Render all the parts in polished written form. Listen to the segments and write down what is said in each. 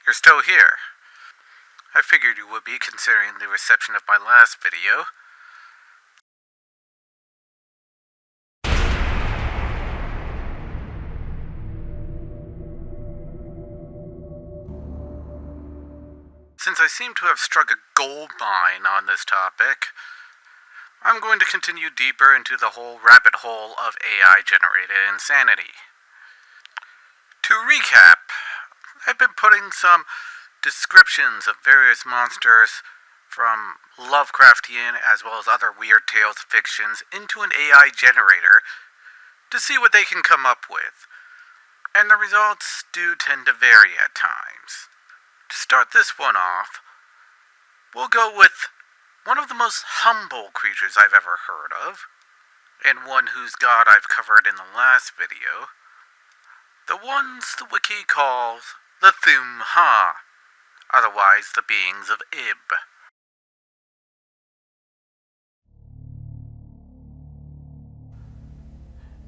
you're still here. I figured you would be considering the reception of my last video. Since I seem to have struck a gold mine on this topic, I'm going to continue deeper into the whole rabbit hole of AI-generated insanity. To recap, I've been putting some descriptions of various monsters from Lovecraftian as well as other weird tales fictions into an AI generator to see what they can come up with. And the results do tend to vary at times. To start this one off, we'll go with one of the most humble creatures I've ever heard of, and one whose god I've covered in the last video. The ones the wiki calls the Thuum'ha, otherwise the beings of Ib.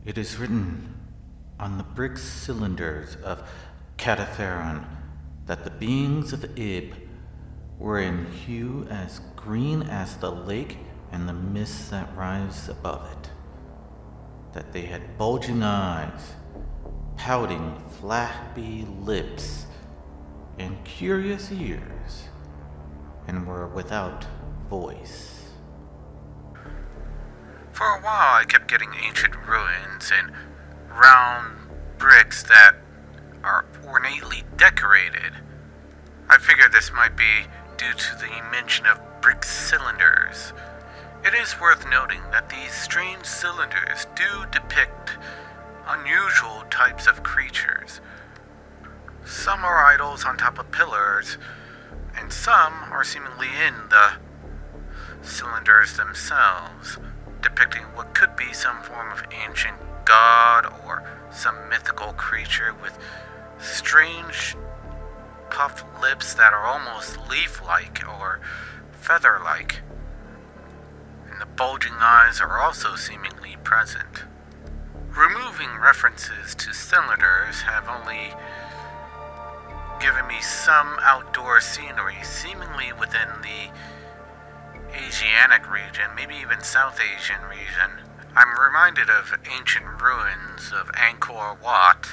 It is written on the brick cylinders of Catatheron that the beings of Ib were in hue as green as the lake and the mist that rise above it, that they had bulging eyes, pouting, flappy lips, and curious ears, and were without voice. For a while I kept getting ancient ruins and round bricks that are ornately decorated. I figured this might be due to the mention of brick cylinders. It is worth noting that these strange cylinders do depict unusual types of creatures. Some are idols on top of pillars, and some are seemingly in the cylinders themselves, depicting what could be some form of ancient god or some mythical creature with strange puffed lips that are almost leaf-like or feather-like. And the bulging eyes are also seemingly present. Removing references to cylinders have only given me some outdoor scenery seemingly within the Asiatic region, maybe even South Asian region. I'm reminded of ancient ruins of Angkor Wat.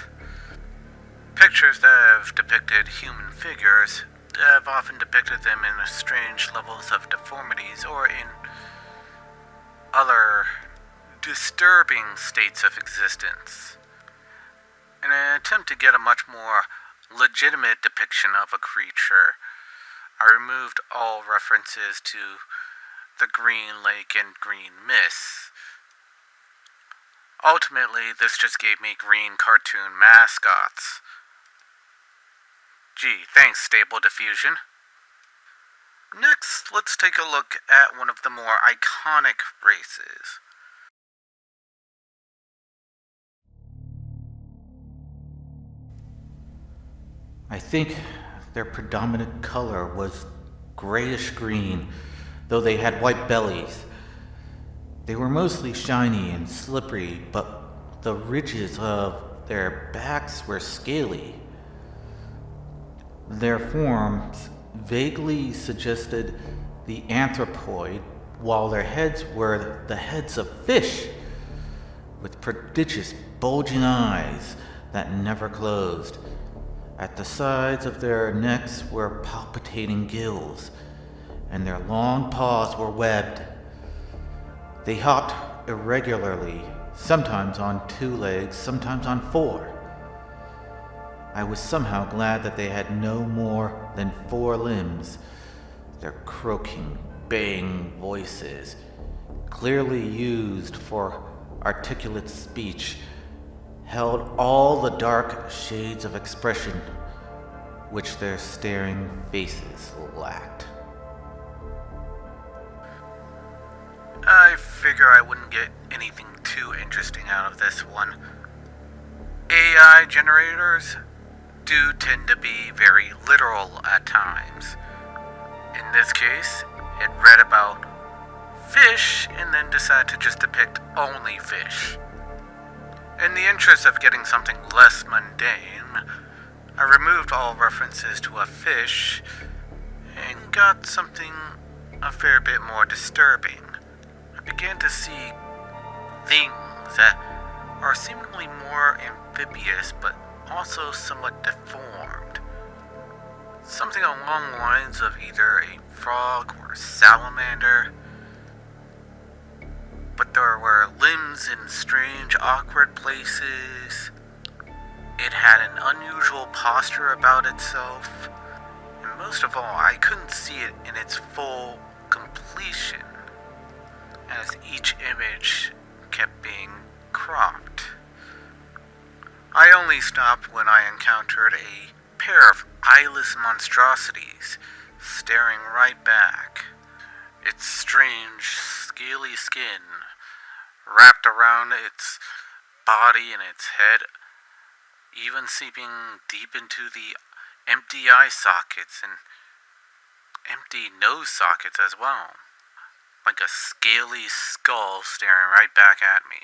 Pictures that have depicted human figures have often depicted them in strange levels of deformities or in other disturbing states of existence. In an attempt to get a much more legitimate depiction of a creature, I removed all references to the green lake and green mists. Ultimately, this just gave me green cartoon mascots. Gee, thanks, Stable Diffusion. Next, let's take a look at one of the more iconic races. I think their predominant color was grayish-green, though they had white bellies. They were mostly shiny and slippery, but the ridges of their backs were scaly. Their forms vaguely suggested the anthropoid, while their heads were the heads of fish, with prodigious bulging eyes that never closed. At the sides of their necks were palpitating gills, and their long paws were webbed. They hopped irregularly, sometimes on 2 legs, sometimes on 4. I was somehow glad that they had no more than 4 limbs. Their croaking, baying voices, clearly used for articulate speech, held all the dark shades of expression which their staring faces lacked. I figure I wouldn't get anything too interesting out of this one. AI generators do tend to be very literal at times. In this case, it read about fish and then decided to just depict only fish. In the interest of getting something less mundane, I removed all references to a fish and got something a fair bit more disturbing. I began to see things that are seemingly more amphibious but also somewhat deformed. Something along the lines of either a frog or a salamander. But there were limbs in strange, awkward places. It had an unusual posture about itself. And most of all, I couldn't see it in its full completion, as each image kept being cropped. I only stopped when I encountered a pair of eyeless monstrosities staring right back. Its strange, scaly skin wrapped around its body and its head, even seeping deep into the empty eye sockets and empty nose sockets as well, like a scaly skull staring right back at me.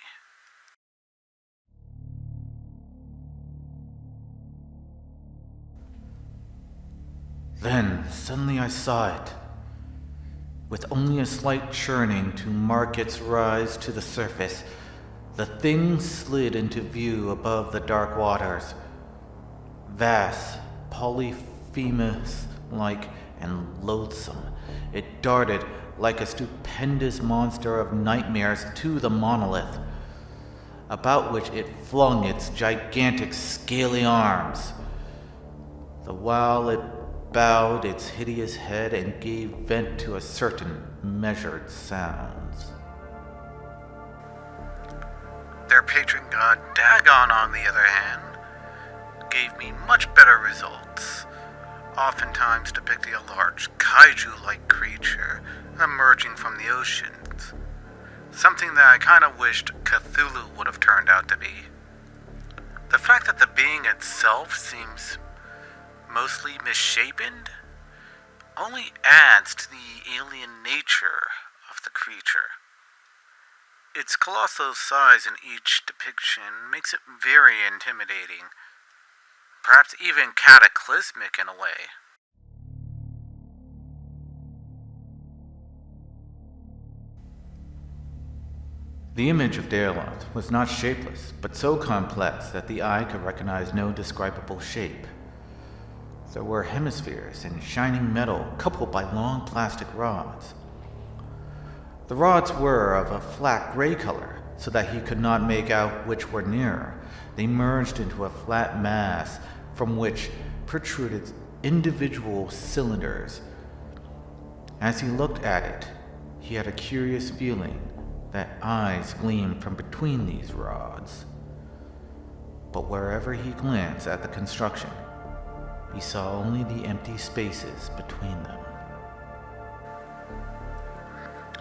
Then, suddenly I saw it. With only a slight churning to mark its rise to the surface, the thing slid into view above the dark waters. Vast, Polyphemus-like and loathsome, it darted like a stupendous monster of nightmares to the monolith, about which it flung its gigantic scaly arms, the while it bowed its hideous head and gave vent to a certain measured sounds. Their patron god Dagon, on the other hand, gave me much better results, oftentimes depicting a large kaiju-like creature emerging from the oceans, something that I kind of wished Cthulhu would have turned out to be. The fact that the being itself seems mostly misshapen only adds to the alien nature of the creature. Its colossal size in each depiction makes it very intimidating, perhaps even cataclysmic in a way. The image of Daoloth was not shapeless, but so complex that the eye could recognize no describable shape. There were hemispheres in shining metal coupled by long plastic rods. The rods were of a flat gray color, so that he could not make out which were nearer. They merged into a flat mass from which protruded individual cylinders. As he looked at it, he had a curious feeling that eyes gleamed from between these rods. But wherever he glanced at the construction, he saw only the empty spaces between them.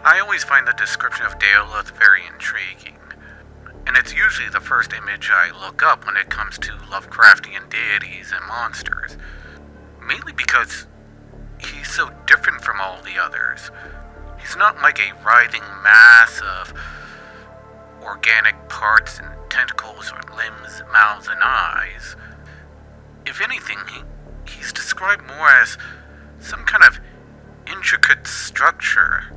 I always find the description of Daoloth very intriguing, and it's usually the first image I look up when it comes to Lovecraftian deities and monsters, mainly because he's so different from all the others. He's not like a writhing mass of organic parts and tentacles or limbs, mouths, and eyes. If anything, he's described more as some kind of intricate structure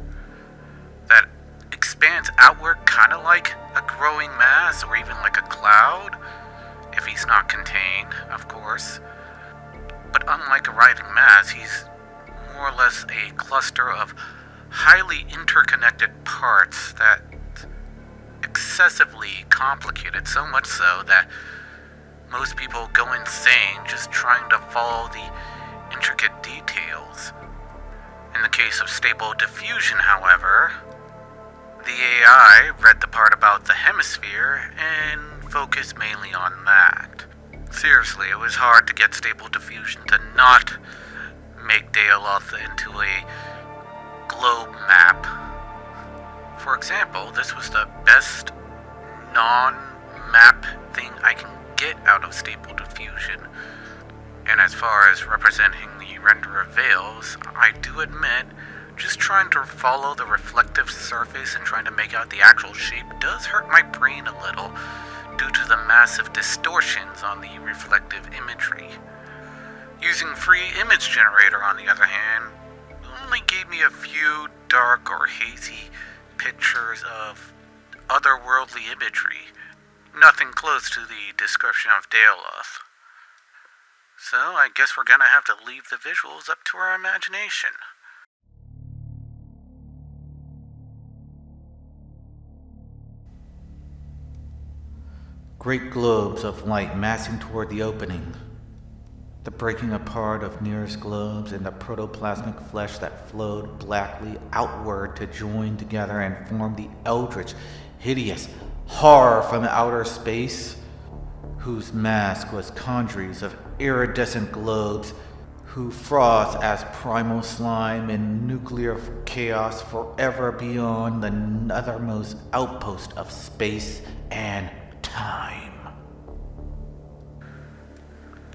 that expands outward, kind of like a growing mass or even like a cloud, if he's not contained, of course. But unlike a writhing mass, he's more or less a cluster of highly interconnected parts that excessively complicated, so much so that most people go insane just trying to follow the intricate details. In the case of Stable Diffusion, however, the AI read the part about the hemisphere and focused mainly on that. Seriously, it was hard to get Stable Diffusion to not make Daoloth into a globe map. For example, this was the best non-map thing I can get out of Stable Diffusion. And as far as representing the renderer veils, I do admit, just trying to follow the reflective surface and trying to make out the actual shape does hurt my brain a little due to the massive distortions on the reflective imagery. Using free image generator, on the other hand, only gave me a few dark or hazy pictures of otherworldly imagery. Nothing close to the description of Daoloth. So I guess we're gonna have to leave the visuals up to our imagination. Great globes of light massing toward the opening. The breaking apart of nearest globes and the protoplasmic flesh that flowed blackly outward to join together and form the eldritch, hideous horror from outer space, whose mask was congeries of iridescent globes who froth as primal slime in nuclear chaos forever beyond the nethermost outpost of space and time.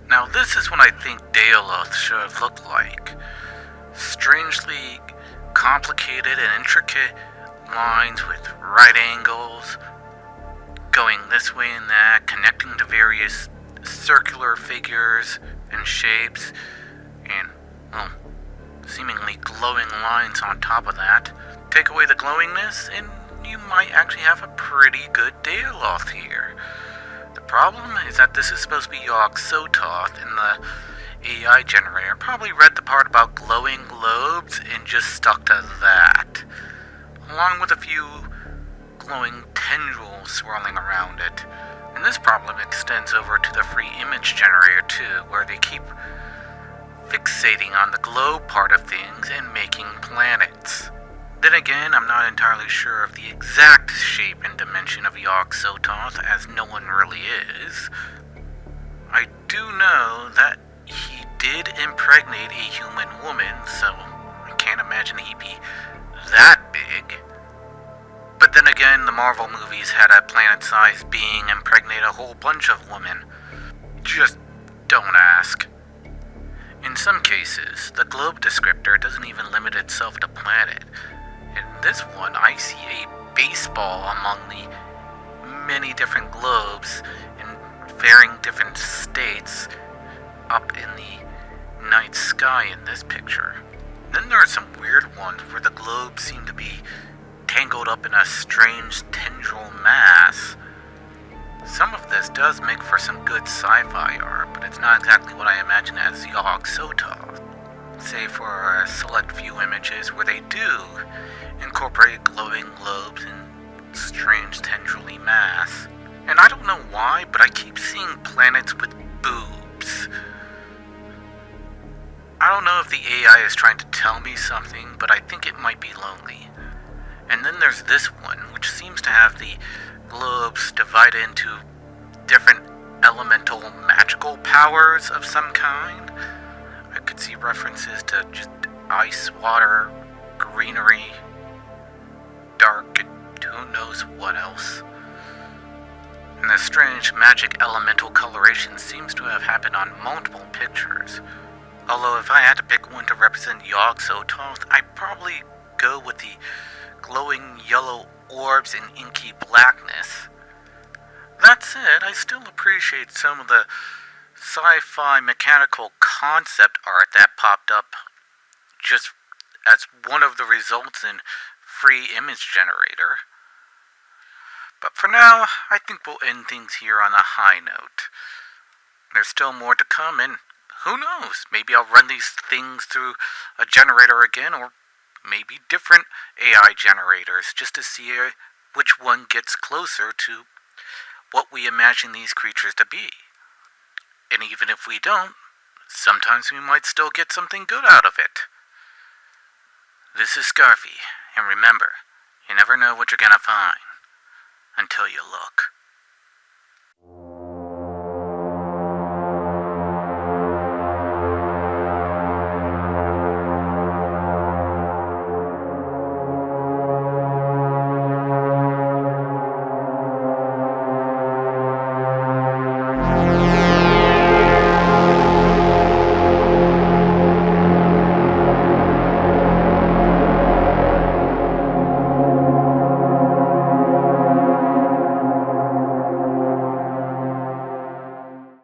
Now this is what I think Daoloth should have looked like. Strangely complicated and intricate lines with right angles, going this way and that, connecting to various circular figures and shapes, and, well, seemingly glowing lines on top of that. Take away the glowingness, and you might actually have a pretty good Daoloth here. The problem is that this is supposed to be Yog-Sothoth, and the AI generator probably read the part about glowing globes and just stuck to that, along with a few glowing tendrils swirling around it. And this problem extends over to the free image generator too, where they keep fixating on the globe part of things and making planets. Then again, I'm not entirely sure of the exact shape and dimension of Yog-Sothoth, as no one really is. I do know that he did impregnate a human woman, so I can't imagine he'd be that big. But then again, the Marvel movies had a planet-sized being impregnate a whole bunch of women. Just don't ask. In some cases, the globe descriptor doesn't even limit itself to planet. In this one, I see a baseball among the many different globes in varying different states up in the night sky in this picture. Then there are some weird ones where the globes seem to be tangled up in a strange tendril mass. Some of this does make for some good sci-fi art, but it's not exactly what I imagine as Yog-Sothoth, save for a select few images where they do incorporate glowing globes and strange tendril-y mass. And I don't know why, but I keep seeing planets with boobs. I don't know if the AI is trying to tell me something, but I think it might be lonely. And then there's this one, which seems to have the globes divided into different elemental magical powers of some kind. I could see references to just ice, water, greenery, dark, and who knows what else. And the strange magic elemental coloration seems to have happened on multiple pictures. Although if I had to pick one to represent Yog-Sothoth, I'd probably go with the glowing yellow orbs and inky blackness. That said, I still appreciate some of the sci-fi mechanical concept art that popped up just as one of the results in free image generator. But for now, I think we'll end things here on a high note. There's still more to come, and who knows, maybe I'll run these things through a generator again, or maybe different AI generators, just to see which one gets closer to what we imagine these creatures to be. And even if we don't, sometimes we might still get something good out of it. This is Scarfy, and remember, you never know what you're gonna find until you look.